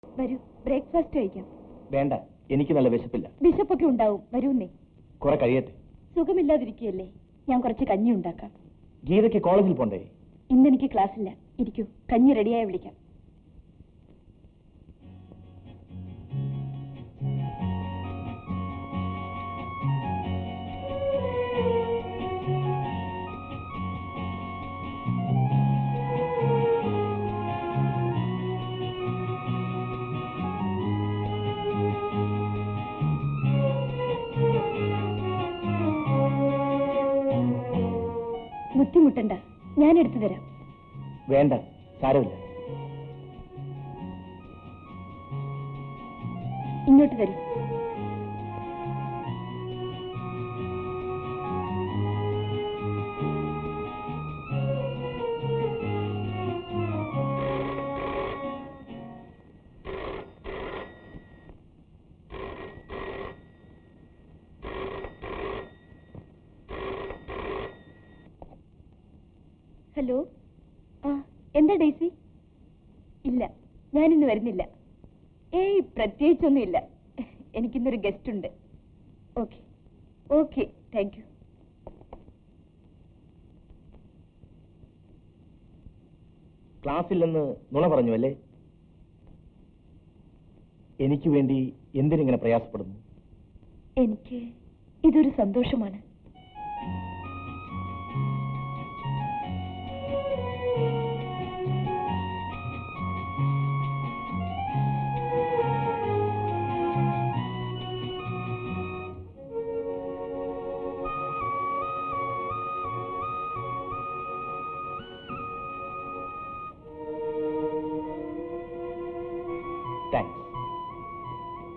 വരൂ, ബ്രേക്ക്ഫാസ്റ്റ് കഴിക്കാം. വേണ്ട, എനിക്ക് നല്ല വിശപ്പില്ല. വിശപ്പൊക്കെ ഉണ്ടാവും, വരൂന്നേ. കുറെ കഴിയട്ടെ. സുഖമില്ലാതിരിക്കുകയല്ലേ, ഞാൻ കുറച്ച് കഞ്ഞി ഉണ്ടാക്കാം. ഗീതയ്ക്ക് കോളേജിൽ പോണ്ടേ? ഇന്നെനിക്ക് ക്ലാസ്സില്ല. ഇരിക്കൂ, കഞ്ഞി റെഡിയായി വിളിക്കാം. ബുദ്ധിമുട്ടണ്ട, ഞാൻ എടുത്തു തരാം. വേണ്ട, സാരമില്ല. ഇങ്ങോട്ട് തരൂ. ഹലോ, എന്താ ഡേസി? ഇല്ല, ഞാനിന്ന് വരുന്നില്ല. ഏയ്, പ്രത്യേകിച്ചൊന്നുമില്ല. എനിക്കിന്നൊരു ഗസ്റ്റ് ഉണ്ട്. Okay okay, thank you. ക്ലാസ്സില്ലെന്ന് നുണ പറഞ്ഞു അല്ലേ? എനിക്ക് വേണ്ടി എന്തിനിങ്ങനെ പ്രയാസപ്പെടുന്നു? എനിക്ക് ഇതൊരു സന്തോഷമാണ്.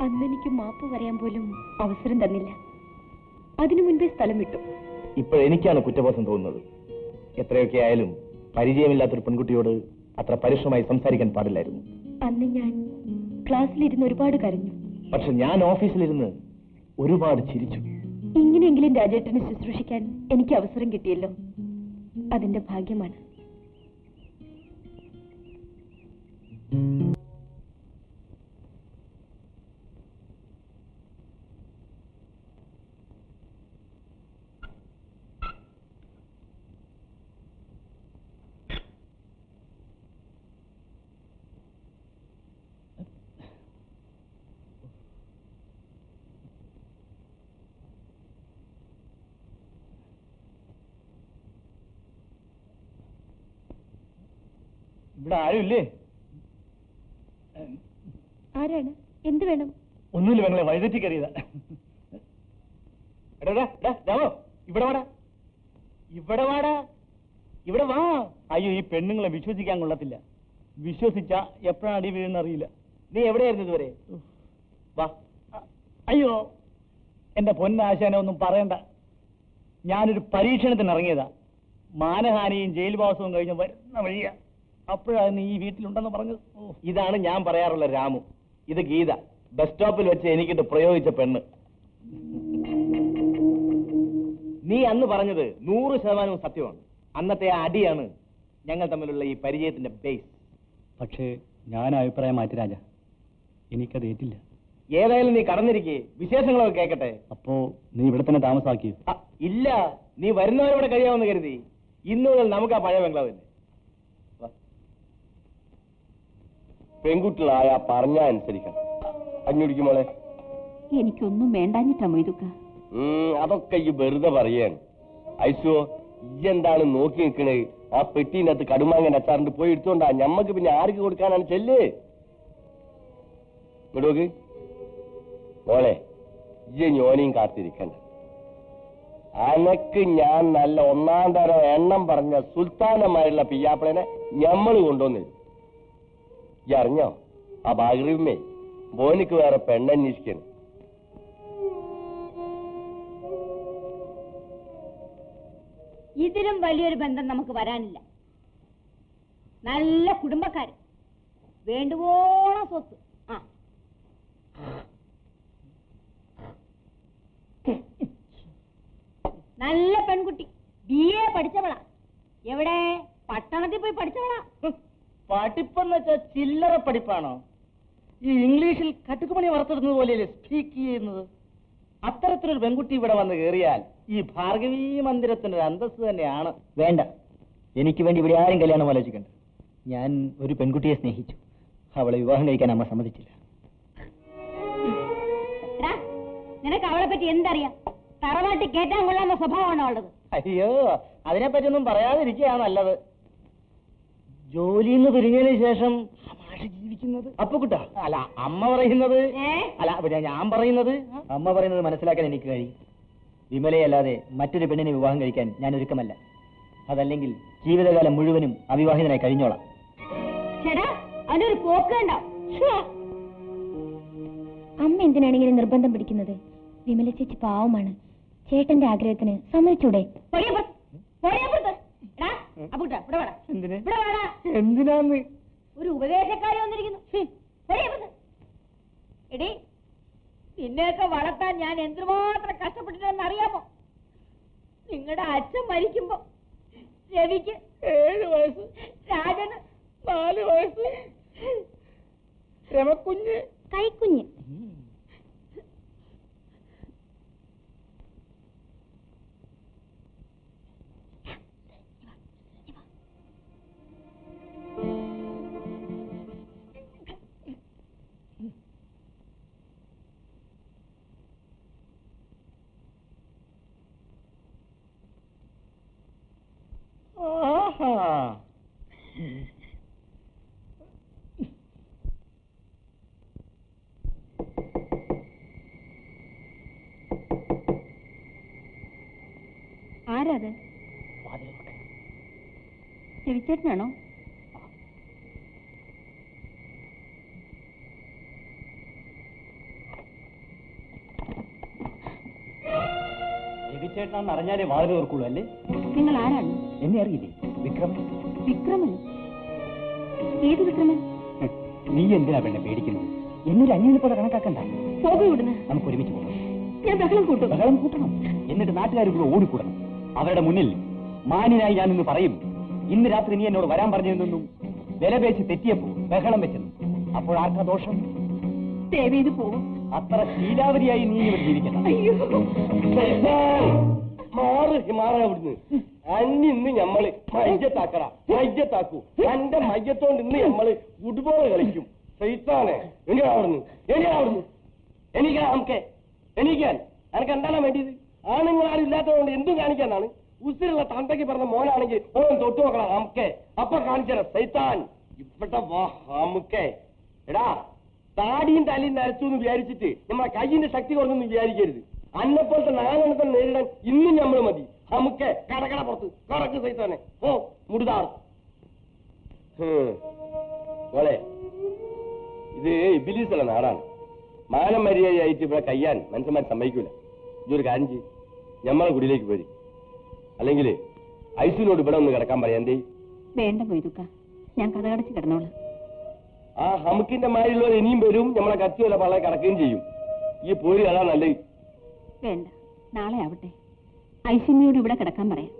അന്നെനിക്ക് മാപ്പ് പറയാൻ പോലും അവസരം തന്നില്ല. അതിനു മുൻപേ സ്ഥലം വിട്ടു. ഇപ്പോഴെനിക്കാണ് കുറ്റബോധം തോന്നുന്നത്. എത്രയൊക്കെ ആയാലും പരിചയമില്ലാത്തൊരു പെൺകുട്ടിയോട് അത്ര പരുഷമായി സംസാരിക്കാൻ പാടില്ലായിരുന്നു. അന്ന് ഞാൻ ക്ലാസ്സിലിരുന്ന് ഒരുപാട് കരഞ്ഞു. പക്ഷെ ഞാൻ ഓഫീസിലിരുന്ന് ഒരുപാട് ചിരിച്ചു. ഇങ്ങനെയെങ്കിലും രാജേട്ടനെ ശുശ്രൂഷിക്കാൻ എനിക്ക് അവസരം കിട്ടിയല്ലോ, അതിന്റെ ഭാഗ്യമാണ്. ഇവിടെ ആരുമില്ലേ? ആരാണ്? എന്ത് വേണം? ഒന്നുമില്ല പെങ്ങളെ, വഴിതെറ്റി കയറിയതാ. രാമോ, ഇവിടെ വാടാ, ഇവിടെ വാടാ, ഇവിടെ വാ. അയ്യോ, ഈ പെണ്ണുങ്ങളെ വിശ്വസിക്കാൻ കൊള്ളത്തില്ല. വിശ്വസിച്ച എപ്പോഴാണ് അടി വീഴുന്ന അറിയില്ല. നീ എവിടെയായിരുന്നു ഇതുവരെ? വാ. അയ്യോ, എന്റെ പൊന്നാശാനെ ഒന്നും പറയണ്ട. ഞാനൊരു പരീക്ഷണത്തിന് ഇറങ്ങിയതാ. മാനഹാനിയും ജയിൽവാസവും കഴിഞ്ഞ് വരുന്ന വഴിയാ. അപ്പോഴാണ് നീ ഈ വീട്ടിലുണ്ടെന്ന് പറഞ്ഞത്. ഇതാണ് ഞാൻ പറയാറുള്ള രാമു. ഇത് ഗീത, ബസ് സ്റ്റോപ്പിൽ വെച്ച് എനിക്കിട്ട് പ്രയോഗിച്ച പെണ്ണ്. നീ അന്ന് പറഞ്ഞത് 100% സത്യമാണ്. അന്നത്തെ ആ അടിയാണ് ഞങ്ങൾ തമ്മിലുള്ള ഈ പരിചയത്തിന്റെ ബേസ്. പക്ഷേ ഞാൻ അഭിപ്രായം മാറ്റി രാജ, എനിക്കത് ഏറ്റില്ല. ഏതായാലും നീ കടന്നിരിക്കേ, വിശേഷങ്ങളൊക്കെ കേൾക്കട്ടെ. അപ്പോ നീ ഇവിടെ തന്നെ താമസാക്കിയോ? ഇല്ല, നീ വരുന്നവരിവിടെ കഴിയാമെന്ന് കരുതി. ഇന്നു മുതൽ നമുക്ക് ആ പഴയ ബംഗ്ലാവില്ലേ. പെൺകുട്ടികളായ പറഞ്ഞ അനുസരിക്കണം. അഞ്ഞുടിക്കും മോളെ. എനിക്കൊന്നും വേണ്ടാഞ്ഞിട്ടാ മൊയ്തുക്ക. അതൊക്കെ ഈ വെറുതെ പറയാണ്. ഐശോ, എന്താണ് നോക്കി നിൽക്കണേ? ആ പെട്ടീനകത്ത് കടുമാങ്ങൻ അച്ചാറിന്റെ പോയി എടുത്തോണ്ടാ. ഞമ്മക്ക് പിന്നെ ആർക്ക് കൊടുക്കാനാണ്? ചെല്ല് ഇങ്ങോട്ട് മോളെ. ഞോനെയും കാത്തിരിക്കണ്ട. അനക്ക് ഞാൻ നല്ല ഒന്നാം തരം എണ്ണം പറഞ്ഞ സുൽത്താനമാരുള്ള പിയ്യാപ്പിളനെ ഞമ്മള് കൊണ്ടുവന്നിരുന്നു. ഈ അറിഞ്ഞോ? ആ ബാഗറിയുമേ മോനിക്ക് വേറെ പെണ്ണന്വേഷിക്കണം. ഇതിലും വലിയൊരു ബന്ധം നമുക്ക് വരാനില്ല. നല്ല കുടുംബക്കാര്, വേണ്ടുവോളം സ്വത്ത്. നല്ല പെൺകുട്ടി, BA പഠിച്ചവളാ. എവിടെ? പട്ടണത്തിൽ പോയി പഠിച്ചവളാ. പഠിപ്പെന്ന് വെച്ചാൽ ചില്ലറ പഠിപ്പാണോ? ഈ ഇംഗ്ലീഷിൽ കട്ടുക്കുമണി വറുത്തെടുക്കുന്നത് പോലെയല്ലേ സ്പീക്ക് ചെയ്യുന്നത്. അത്തരത്തിലൊരു പെൺകുട്ടി ഇവിടെ വന്ന് കയറിയാൽ ഈ ഭാർഗവീ മന്ദിരത്തിന്റെ ഒരു അന്തസ്സ് തന്നെയാണ്. വേണ്ട, എനിക്ക് വേണ്ടി ഇവിടെ ആരും കല്യാണം ആലോചിക്കണ്ട. ഞാൻ ഒരു പെൺകുട്ടിയെ സ്നേഹിച്ചു. അവളെ വിവാഹം കഴിക്കാൻ അമ്മ സമ്മതിച്ചില്ല. നിനക്ക് അവളെ പറ്റി എന്തറിയാം? തറവാട്ടി കേറ്റാൻ കൊള്ളാവുന്ന സ്വഭാവമാണോ ഉള്ളത്? അയ്യോ, അതിനെപ്പറ്റിയൊന്നും പറയാതിരിക്കുകയാണ് നല്ലത്. ജോലിയിൽ നിന്ന് പിരിഞ്ഞതിന് ശേഷം ജീവിക്കുന്നത് അപ്പുക്കുട്ട അല്ല അമ്മ പറയുന്നത്. അല്ല പിന്നെ ഞാൻ പറയുന്നത്. അമ്മ പറയുന്നത് മനസ്സിലാക്കാൻ എനിക്ക് കഴിയും. വിമലയല്ലാതെ മറ്റൊരു പെണ്ണിനെ വിവാഹം കഴിക്കാൻ ഞാൻ ഒരുക്കമല്ല. അതല്ലെങ്കിൽ ജീവിതകാലം മുഴുവനും അവിവാഹിതനായി കഴിഞ്ഞോളാം. ചേട്ടാ, അതിനൊരു പോക്ക് ഉണ്ടോ? അമ്മ എന്തിനാണ് ഇങ്ങനെ നിർബന്ധം പിടിക്കുന്നത്? വിമല ചേച്ചി പാവമാണ്. ചേട്ടന്റെ ആഗ്രഹത്തിന് സമ്മതിച്ചൂടെ? എന്തിനാന്ന് ഒരു ഉപദേശക്കാരി വന്നിരിക്കുന്നു. എടി, നിന്നെയൊക്കെ വളർത്താൻ ഞാൻ എന്തുമാത്രം കഷ്ടപ്പെട്ടിട്ടുണ്ടെന്ന് അറിയാമോ? നിങ്ങളുടെ അച്ഛൻ മരിക്കുമ്പോ രവിക്ക് 7 വയസ്സ്, രാജന് 4 വയസ്സ്, രമക്കുഞ്ഞ് കൈക്കുഞ്ഞ്. ആരാത്? ചെവിച്ചേട്ടനാണോ? ചേട്ടനാണെന്ന് അറിഞ്ഞാലേ വാതിൽ ഓർക്കുള്ളൂ അല്ലേ? നിങ്ങൾ ആരാണ്? എന്നെ അറിയില്ലേ? വിക്രമൻ. വിക്രമൻ? ഏത് വിക്രമൻ? നീ എന്തിനാ പെണ്ണെ പേടിക്കുന്നത്? എന്നൊരു അന്യനെ പോലെ കണക്കാക്കണ്ട. പോകും ഇവിടുന്ന്. നമുക്ക് ഒരുമിച്ച് പോകാം. ഞാൻ ബഹളം കൂട്ടും. ബഹളം കൂട്ടണം. എന്നിട്ട് നാട്ടുകാർ കൂടെ ഓടിക്കൂടണം. അവരുടെ മുന്നിൽ മാന്യനായി ഞാൻ ഇന്ന് പറയും, ഇന്ന് രാത്രി നീ എന്നോട് വരാൻ പറഞ്ഞതെന്നും വിലപേച്ച് തെറ്റിയപ്പോ ബഹളം വെച്ചെന്നും. അപ്പോൾ ആർക്കാ ദോഷം? ദേവീത് പോകും. അത്ര ശീലാവരിയായി നീ ഇവിടെ ജീവിക്കണം. അവിടുന്ന് അന്നിന്ന് ഞമ്മള് മയ്യത്താക്കടാ, മയ്യത്താക്കൂ. എന്റെ മയ്യത്തോണ്ട് ഇന്ന് ഞമ്മള് ഫുട്ബോൾ കളിക്കും. സൈത്താനെ, അവിടുന്ന് എണീക്കണം. നമുക്ക് എണീക്കാൻ എനക്ക് എന്താണ് വേണ്ടിയത്? ആണുങ്ങൾ ആരും ഇല്ലാത്തതുകൊണ്ട് എന്തും കാണിക്കാനാണ്. ഉസിലുള്ള തന്തയ്ക്ക് പറഞ്ഞ മോനാണെങ്കിൽ ഓൻ തൊട്ടു നോക്കണം. നമുക്ക് അപ്പൊ കാണിച്ചാലോ സൈത്താൻ. ഇവിടെ വാ നമുക്ക്. എടാ, താടിയും തലയും നരച്ചു എന്ന് വിചാരിച്ചിട്ട് നമ്മളെ കയ്യിന്റെ ശക്തി കുറഞ്ഞൊന്നും വിചാരിക്കരുത്. അന്നെപ്പോലത്തെ 4 എണ്ണത്തെ നേരിടാൻ ഇന്നും നമ്മൾ മതി. നമുക്ക് കടകട പുറത്ത് കറക്ക് സൈത്താനെ. ഓ മുടുതാർ മോളെ, ഇത് ഇബിലീസുള്ള നാടാണ്. മാനം മര്യാദയായിട്ട് ഇവിടെ കയ്യാൻ മനുഷ്യന്മാർ സമ്മതിക്കൂല. ഇതൊരു കാര്യം ചെയ്യും, ഞമ്മളെ കുടിയിലേക്ക് പോരി. അല്ലെങ്കിൽ ഐസുവിനോട് ഇവിടെ ഒന്ന് കിടക്കാൻ പറയാം. എന്തേ? വേണ്ട മൊയ്തുക്ക, ഞാൻ കഥകടച്ച് കിടന്നോളാം. ആ ഹമുക്കിന്റെ മാരിലുള്ളവർ ഇനിയും വരും. നമ്മളെ കത്തിയോല പള്ളയെ കിടക്കുകയും ചെയ്യും. ഈ പോരി അതാ നല്ലത്. വേണ്ട, നാളെ ആവട്ടെ. ഐശ്വര്യയോട് ഇവിടെ കിടക്കാൻ പറയാം.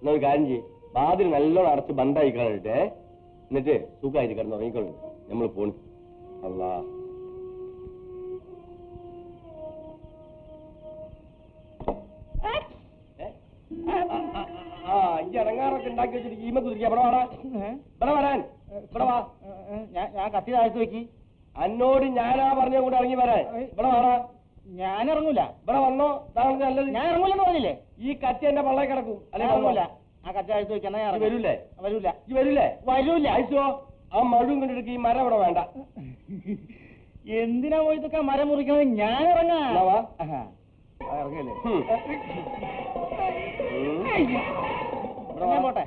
എന്നൊരു കാര്യം ചെയ്യും, വാതിൽ നല്ലോണം അടച്ച് ബന്ധായി കളഞ്ഞിട്ടേ, എന്നിട്ട് സുഖമായിട്ട് കിടന്ന് ഉറങ്ങിക്കൊള്ളു. നമ്മൾ പോണു. അല്ലാ, ഈ ഇറങ്ങാറൊക്കെ ഉണ്ടാക്കി വെച്ചിട്ട് ഈമ കുതിരിക്കുക. ഇവിടെ വാടാ, ഇവിടെ വരാൻ, ഇവിടെ വാ. ഞാൻ കത്തി താഴ്ത്തു വെക്കി. അന്നോട് ഞാനാ പറഞ്ഞ കൂടെ ഇറങ്ങി വരാൻ. ഇവിടെ വാടാ. ഞാൻ ഇറങ്ങൂല. ഇവിടെ വന്നോ, താങ്കൾ നല്ലത്. ഞാൻ ഇറങ്ങൂലെന്ന് പറഞ്ഞില്ലേ? ഈ കത്തി എന്റെ പള്ളയെ കിടക്കും. അല്ലെ ഇറങ്ങൂല. ആ കത്തി താഴ്ത്തു വെക്കാൻ ഞാൻ വരൂലേ? വരൂല. ഈ വരൂലേ? വരൂല. അയച്ചോ, ആ മഴുവും കണ്ടിട്ട് ഈ മരം ഇവിടെ വേണ്ട. എന്തിനാ പോയി ഇതൊക്കെ മരം മുറിക്കണത്? ഞാൻ ഇറങ്ങാം. ഇറങ്ങല്ലേ? ഞാൻ പോട്ടെ.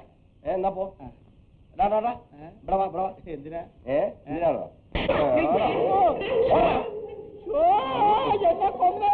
എന്നാ പോ. ഇവിടെ വാ, ഇവിടെ വാ. എന്തിനാ? എന്തിനാണോ? എന്നെ കൊന്നേ.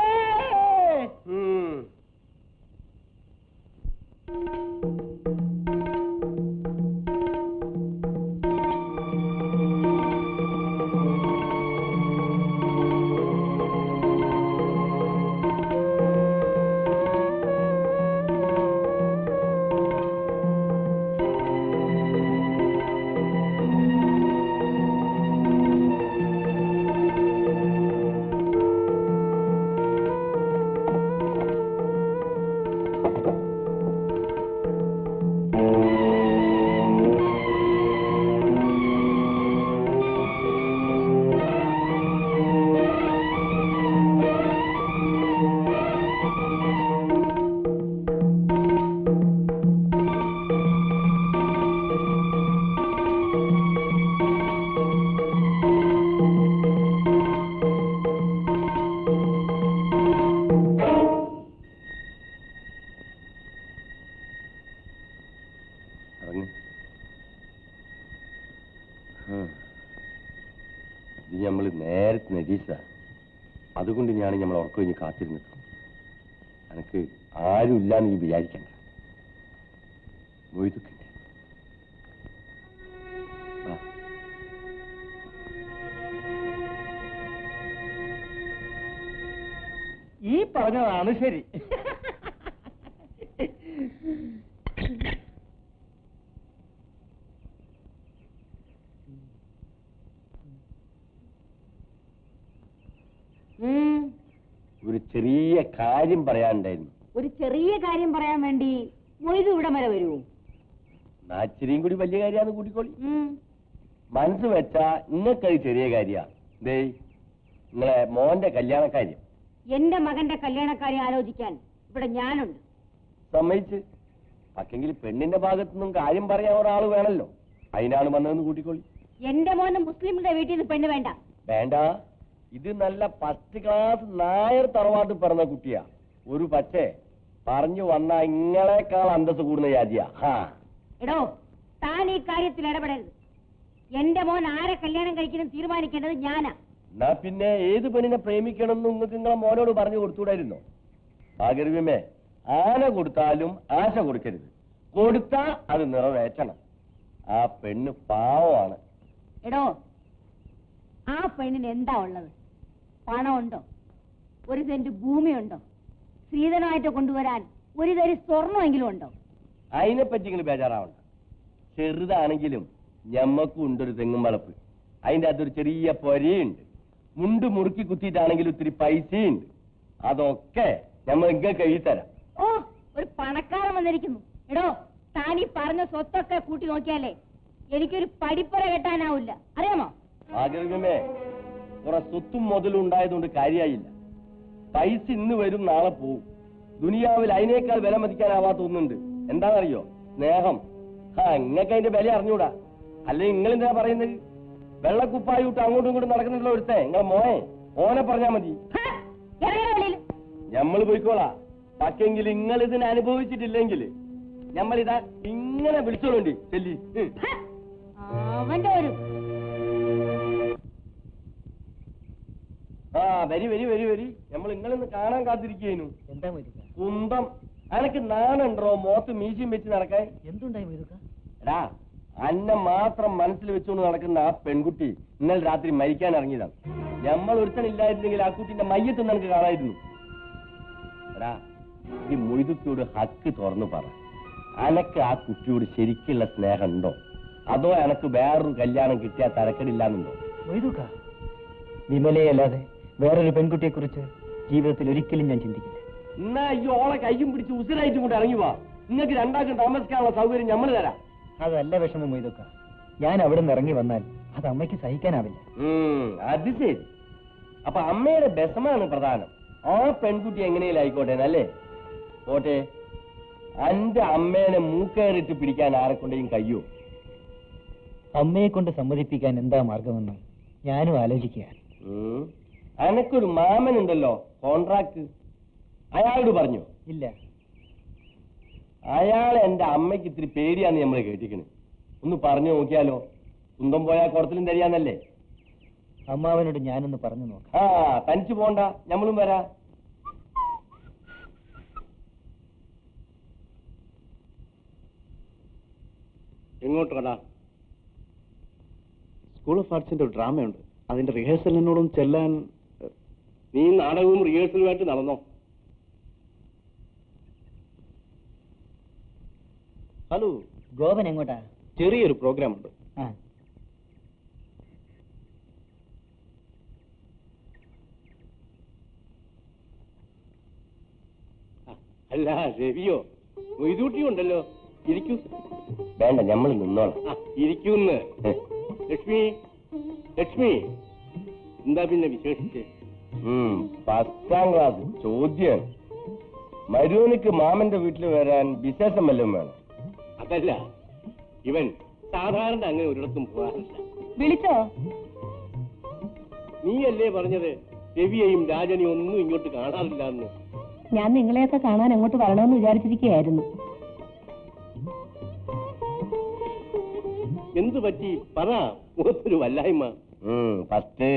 നേരത്തെ നജീസ അതുകൊണ്ട് ഞാൻ നമ്മൾ ഉറക്കം കഴിഞ്ഞ് കാത്തിരുന്നത്. എനിക്ക് ആരും ഇല്ലാന്ന് നീ വിചാരിക്കണ്ട. മൊയ്തുക്കിന്റെ ഈ പറഞ്ഞതാണ് ശരി. ഒരു ചെറിയ കാര്യം പറയാനുണ്ടായിരുന്നു. ഒരു ചെറിയ കാര്യം പറയാൻ വേണ്ടി മൊയ്തു ഇവിടെ വരെ വരുമോ? നാച്ചിരിയും കൂടി വലിയ കാര്യമാന്ന് കൂട്ടിക്കോളി. മനസ്സ് വെച്ചാ ഇന്നക്കത് ചെറിയ കാര്യ. ദേ നിങ്ങളെ മോന്റെ കല്യാണക്കാര്യം. എന്റെ മകന്റെ കല്യാണക്കാര്യം ആലോചിക്കാൻ ഇവിടെ ഞാനുണ്ട്. സമ്മതിച്ച്. പക്ഷെങ്കിൽ പെണ്ണിന്റെ ഭാഗത്തുനിന്നും കാര്യം പറയാൻ ഒരാൾ വേണല്ലോ. അതിനാണ് വന്നതെന്ന് കൂട്ടിക്കോളി. എന്റെ മോന് മുസ്ലിമിന്റെ വീട്ടിൽ നിന്ന് പെണ്ണ് വേണ്ട. വേണ്ട. ഇത് നല്ല ഫസ്റ്റ് ക്ലാസ് നായർ തറവാട്ട് പിറന്ന കുട്ടിയാ. ഒരു പക്ഷേ പറഞ്ഞു വന്ന ഇങ്ങളെക്കാൾ അന്തസ് കൂടുന്ന ജാതിയാ. എടോ, താൻ ഈ കാര്യത്തിൽ ഇടപെടരുത്. എന്റെ മോൻ ആരെ കല്യാണം കഴിക്കണം തീരുമാനിക്കേണ്ടത് ഞാനാ. എന്നാ പിന്നെ ഏത് പെണ്ണിനെ പ്രേമിക്കണം എന്ന് നിങ്ങൾക്ക് നിങ്ങളെ മോനോട് പറഞ്ഞു കൊടുത്തുകൂടായിരുന്നോ? ഭാഗർവ്യമേ, ആന കൊടുത്താലും ആശ കൊടുക്കരുത്. കൊടുത്താ അത് നിറവേറ്റണം. ആ പെണ്ണ് പാവമാണ്. എടോ, ആ പെണ്ണിന് എന്താ ഉള്ളത്? പണമുണ്ടോ? ഒരു സെന്റ് ഭൂമിയുണ്ടോ? സ്ത്രീധനമായിട്ട് കൊണ്ടുവരാൻ ഒരു തരി സ്വർണ്ണമെങ്കിലും ഉണ്ടോ? അതിനെപ്പറ്റി നിങ്ങൾ ബേജാറാവണ്ട. ചെറുതാണെങ്കിലും ഞമ്മക്കും ഉണ്ടൊരു തെങ്ങും വളപ്പ്. അതിൻ്റെ അകത്തൊരു ചെറിയ പൊരയുണ്ട്. മുണ്ട് മുറുക്കി കുത്തിയിട്ടാണെങ്കിലും ഒത്തിരി പൈസയുണ്ട്. അതൊക്കെ നമ്മൾ ഇങ്ങനെ എഴുതിത്തരാം. ഓ, ഒരു പണക്കാരൻ വന്നിരിക്കുന്നു. എടോ, താൻ ഈ പറഞ്ഞ സ്വത്തൊക്കെ കൂട്ടി നോക്കിയാലേ എനിക്കൊരു പടിപ്പുര കെട്ടാനാവില്ല, അറിയാമോ? ആഗ്രഹമേ, കുറെ സ്വത്തും മുതലും ഉണ്ടായതുകൊണ്ട് കാര്യമായില്ല. പൈസ ഇന്ന് വരും, നാളെ പോവും. ദുനിയാവിൽ അതിനേക്കാൾ വില മതിക്കാനാവാത്ത ഒന്നുണ്ട്. എന്താണെന്നറിയോ? സ്നേഹം. നിങ്ങൾക്ക് അതിന്റെ വില അറിഞ്ഞൂടാ. അല്ലെങ്കിൽ നിങ്ങൾ എന്താ പറയുന്നത്? വെള്ളക്കുപ്പായിട്ട് അങ്ങോട്ടും ഇങ്ങോട്ടും നടക്കുന്നുള്ള ഒരുത്തേ നിങ്ങളെ മോനെ ഓനെ പറഞ്ഞാ മതി. ഞമ്മള് പോയിക്കോളാ. പക്ഷെങ്കിൽ നിങ്ങൾ ഇതിനെ അനുഭവിച്ചിട്ടില്ലെങ്കിൽ ഞമ്മളിതാ ഇങ്ങനെ വിളിച്ചോളൂണ്ടി ചെല്ലി. അവന്റെ ഒരു വരി വരി വരി വരി. നമ്മൾ നിങ്ങളിന്ന് കാണാൻ കാത്തിരിക്കുന്നു. എന്താ കുന്തം. അനക്ക് നാണുണ്ടോ മോത്ത് മീശയും വെച്ച് നടക്കാൻ? എന്തുണ്ടായി? എടാ, അന്നെ മാത്രം മനസ്സിൽ വെച്ചുകൊണ്ട് നടക്കുന്ന ആ പെൺകുട്ടി ഇന്നലെ രാത്രി മരിക്കാൻ ഇറങ്ങിയതാണ്. നമ്മൾ ഒരുത്തനില്ലായിരുന്നെങ്കിൽ ആ കുട്ടിന്റെ മയ്യത്ത് നിനക്ക് കാണായിരുന്നു. എടാ, ഈ മൊയ്തുക്കിയോട് ഹക്ക് തുറന്നു പറ. അനക്ക് ആ കുട്ടിയോട് ശരിക്കുള്ള സ്നേഹം ഉണ്ടോ? അതോ എനക്ക് വേറൊരു കല്യാണം കിട്ടിയാൽ തരക്കടില്ലാന്നുണ്ടോ? വിമലയല്ലാതെ വേറൊരു പെൺകുട്ടിയെ കുറിച്ച് ജീവിതത്തിൽ ഒരിക്കലും ഞാൻ ചിന്തിക്കില്ല. എന്നാ ഈ ഓളെ കയ്യും പിടിച്ച് ഉസിരായിട്ടും കൊണ്ട് ഇറങ്ങി വാ. നിങ്ങൾക്ക് രണ്ടാൾക്കും താമസിക്കാനുള്ള സൗകര്യം നമ്മൾ തരാം. അതല്ല വിഷമം മൊയ്തൊക്ക. ഞാൻ അവിടെ നിന്ന് ഇറങ്ങി വന്നാൽ അത് അമ്മയ്ക്ക് സഹിക്കാനാവില്ല. അത് ശരി. അപ്പൊ അമ്മയുടെ ബസമാണ് പ്രധാനം. ആ പെൺകുട്ടി എങ്ങനെയും ആയിക്കോട്ടെ അല്ലേ? പോട്ടെ. അന്റെ അമ്മേനെ മൂക്കേറിട്ട് പിടിക്കാൻ ആരെക്കൊണ്ടേയും കഴിയോ? അമ്മയെ കൊണ്ട് സമ്മതിപ്പിക്കാൻ എന്താ മാർഗമെന്ന് ഞാനും ആലോചിക്കുക. അനക്കൊരു മാമനുണ്ടല്ലോ, കോൺട്രാക്ട്. അയാളോട് പറഞ്ഞു? ഇല്ല. അയാളെ എന്റെ അമ്മയ്ക്ക് ഇത്തിരി പേടിയാന്ന് നമ്മൾ കേട്ടിക്കണ്. ഒന്ന് പറഞ്ഞു നോക്കിയാലോ? കുന്തം പോയാൽ കുടത്തിലും തരിയാന്നല്ലേ? അമ്മാവനോട് ഞാനൊന്ന് പറഞ്ഞു നോക്കാം. തനിച്ചു പോണ്ട, നമ്മളും വരാ. എങ്ങോട്ടാ? സ്കൂൾ ഓഫ് ആർട്സിന്റെ ഒരു ഡ്രാമയുണ്ട്. അതിന്റെ റിഹേഴ്സലിനോടും ചെല്ലാൻ. നീ നാടകവും റിഹേഴ്സലുമായിട്ട് നടന്നോ? ഹലോ, ഗോപൻ എങ്ങോട്ടാ? ചെറിയൊരു പ്രോഗ്രാം ഉണ്ട്. അല്ല രവിയോ മൊയ്തൂട്ടിയും ഉണ്ടല്ലോ. ഇരിക്കൂ. വേണ്ട, നമ്മൾ നിന്നോളാം. ഇരിക്കൂന്ന്. ലക്ഷ്മി, ലക്ഷ്മി, എന്താ പിന്നെ വിശേഷിച്ച്? 10ാം ക്ലാസ് ചോദ്യം. മരുവനിക്ക് മാമന്റെ വീട്ടിൽ വരാൻ വിശേഷം വല്ലതും വേണം? അതല്ല, ഇവൻ സാധാരണ അങ്ങനെ ഒരിടത്തും പോകാറില്ല. വിളിച്ചോ? നീയല്ലേ പറഞ്ഞത് രവിയെയും രാജനെയും ഒന്നും ഇങ്ങോട്ട് കാണാറില്ല എന്ന്? ഞാൻ നിങ്ങളെയൊക്കെ കാണാൻ അങ്ങോട്ട് വരണമെന്ന് വിചാരിച്ചിരിക്കുകയായിരുന്നു. എന്തു പറ്റി പറ, മുഖത്തൊരു വല്ലായ്മ. ഫസ്റ്റ്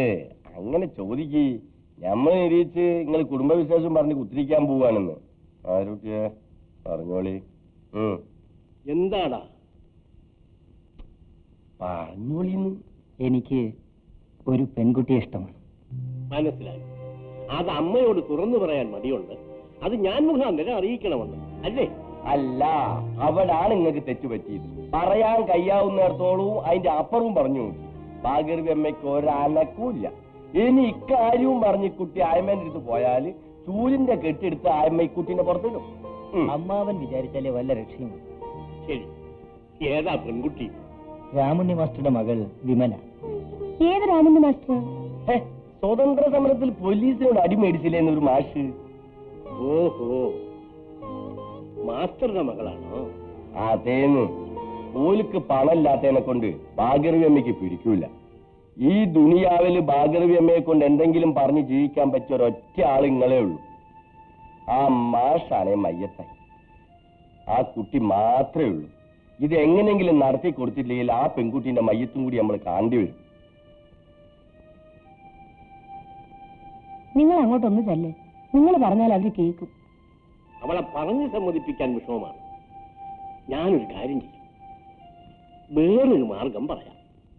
അങ്ങനെ ചോദിക്ക്. ഞമ്മൾ നിരീച്ച് നിങ്ങൾ കുടുംബവിശേഷം പറഞ്ഞ് കുത്തിരിക്കാൻ പോവാണെന്ന്. ആരോട്ടിയെ പറഞ്ഞോളി. എന്താടാ പറഞ്ഞോളിന്ന്. എനിക്ക് ഒരു പെൺകുട്ടിയെ ഇഷ്ടമാണ്. മനസ്സിലായി. അത് അമ്മയോട് തുറന്നു പറയാൻ മടിയുണ്ട്. അത് ഞാൻ മുഖാന്തരം അറിയിക്കണമെന്ന് അല്ലേ? അല്ല, അവിടാണ് നിങ്ങൾക്ക് തെറ്റുപറ്റിയത്. പറയാൻ കഴിയാവുന്നിടത്തോളവും അതിന്റെ അപ്പുറവും പറഞ്ഞു നോക്കി. ഭാഗീരഥി അമ്മയ്ക്ക് ഒരനക്കൂല്ല. ഇനി ഇക്കാര്യവും പറഞ്ഞ് കുട്ടി ആയമ്മേന്റെ അടുത്ത് പോയാല് ചൂലിന്റെ കെട്ടിയെടുത്ത് ആയമ്മക്കുട്ടീനെ പുറത്തിടും. അമ്മാവൻ വിചാരിച്ചാലേ വല്ല രക്ഷയുമുണ്ട്. ശരി, ഏതാ പെൺകുട്ടി? രാമുണ്ണി മാസ്റ്ററുടെ മകൾ വിമല. ഏത് രാമന്റെ മാസ്റ്റർ? സ്വതന്ത്ര സമരത്തിൽ പോലീസിനോട് അടിമേടിച്ചില്ലേ എന്നൊരു മാഷ്. ഓഹോ, മാസ്റ്ററുടെ മകളാണോ? അതേന്ന്. ഓലിക്ക് പണമില്ലാത്തതിനെ കൊണ്ട് ഭാഗീരഥി അമ്മയ്ക്ക് പിടിക്കൂല. ഈ ദുനിയാവില് ഭാഗീരഥി അമ്മയെ കൊണ്ട് എന്തെങ്കിലും പറഞ്ഞ് ജീവിക്കാൻ പറ്റിയ ഒരൊറ്റ ആൾ ഇങ്ങളേ ഉള്ളൂ. ആ മാഷാണേ മയ്യത്തായി. ആ കുട്ടി മാത്രമേ ഉള്ളൂ. ഇത് എങ്ങനെയെങ്കിലും നടത്തി കൊടുത്തില്ലെങ്കിൽ ആ പെൺകുട്ടീന്റെ മയ്യത്തും കൂടി നമ്മൾ കാണേണ്ടി വരും. നിങ്ങൾ അങ്ങോട്ടൊന്ന് ചെല്ലേ. നിങ്ങൾ പറഞ്ഞാൽ അവർ കേൾക്കും. അവളെ പറഞ്ഞ് സമ്മതിപ്പിക്കാൻ വിഷമമാണ്. ഞാനൊരു കാര്യം ചെയ്യും, വേറൊരു മാർഗം പറയാം.